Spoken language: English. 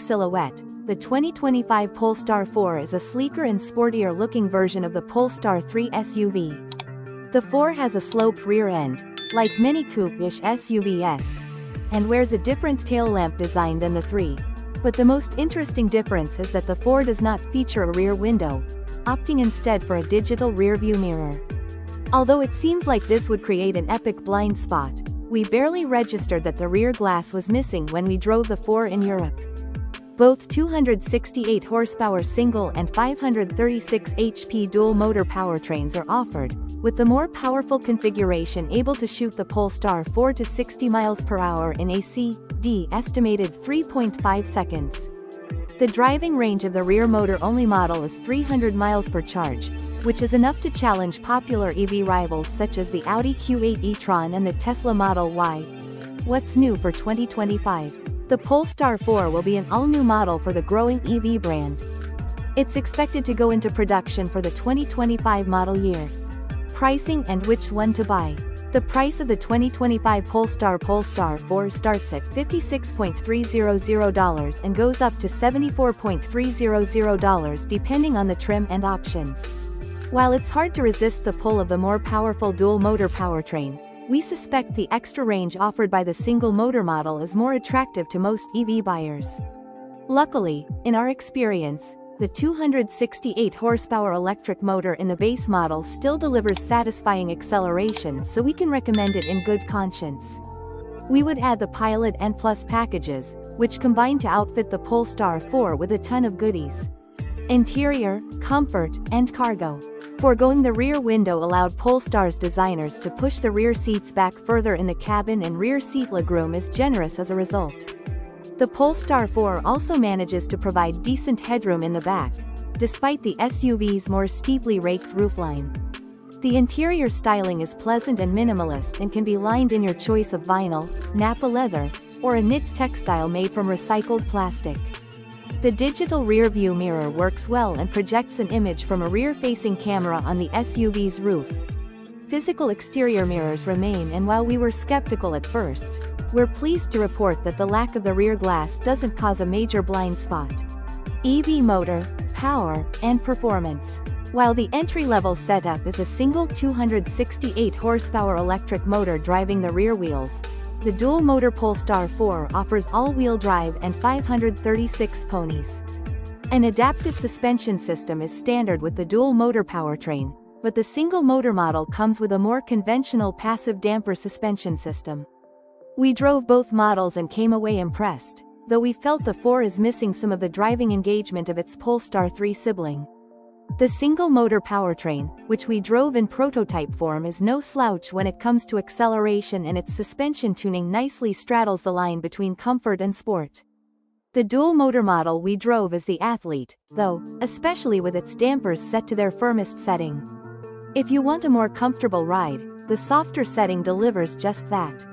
silhouette, the 2025 Polestar 4 is a sleeker and sportier-looking version of the Polestar 3 SUV. The 4 has a sloped rear end, like many coupe-ish SUVs, and wears a different tail lamp design than the 3. But the most interesting difference is that the 4 does not feature a rear window, opting instead for a digital rearview mirror. Although it seems like this would create an epic blind spot, we barely registered that the rear glass was missing when we drove the 4 in Europe. Both 268 horsepower single and 536 HP dual motor powertrains are offered, with the more powerful configuration able to shoot the Polestar 4 to 60 miles per hour in a CD estimated 3.5 seconds. The driving range of the rear motor-only model is 300 miles per charge, which is enough to challenge popular EV rivals such as the Audi Q8 e-tron and the Tesla Model Y. What's new for 2025? The Polestar 4 will be an all-new model for the growing EV brand. It's expected to go into production for the 2025 model year. Pricing and which one to buy. The price of the 2025 Polestar 4 starts at $56,300 and goes up to $74,300 depending on the trim and options. While it's hard to resist the pull of the more powerful dual-motor powertrain, we suspect the extra range offered by the single-motor model is more attractive to most EV buyers. Luckily, in our experience, the 268 horsepower electric motor in the base model still delivers satisfying acceleration, so we can recommend it in good conscience. We would add the Pilot and Plus packages, which combine to outfit the Polestar 4 with a ton of goodies. Interior, comfort, and cargo. Foregoing the rear window allowed Polestar's designers to push the rear seats back further in the cabin, and rear seat legroom is generous as a result. The Polestar 4 also manages to provide decent headroom in the back, despite the SUV's more steeply raked roofline. The interior styling is pleasant and minimalist and can be lined in your choice of vinyl, Nappa leather, or a knit textile made from recycled plastic. The digital rear-view mirror works well and projects an image from a rear-facing camera on the SUV's roof. Physical exterior mirrors remain, and while we were skeptical at first, we're pleased to report that the lack of the rear glass doesn't cause a major blind spot. EV motor, power, and performance. While the entry-level setup is a single 268 horsepower electric motor driving the rear wheels, the dual-motor Polestar 4 offers all-wheel drive and 536 ponies. An adaptive suspension system is standard with the dual-motor powertrain, but the single-motor model comes with a more conventional passive damper suspension system. We drove both models and came away impressed, though we felt the 4 is missing some of the driving engagement of its Polestar 3 sibling. The single-motor powertrain, which we drove in prototype form, is no slouch when it comes to acceleration, and its suspension tuning nicely straddles the line between comfort and sport. The dual-motor model we drove is the Athlete, though, especially with its dampers set to their firmest setting. If you want a more comfortable ride, the softer setting delivers just that.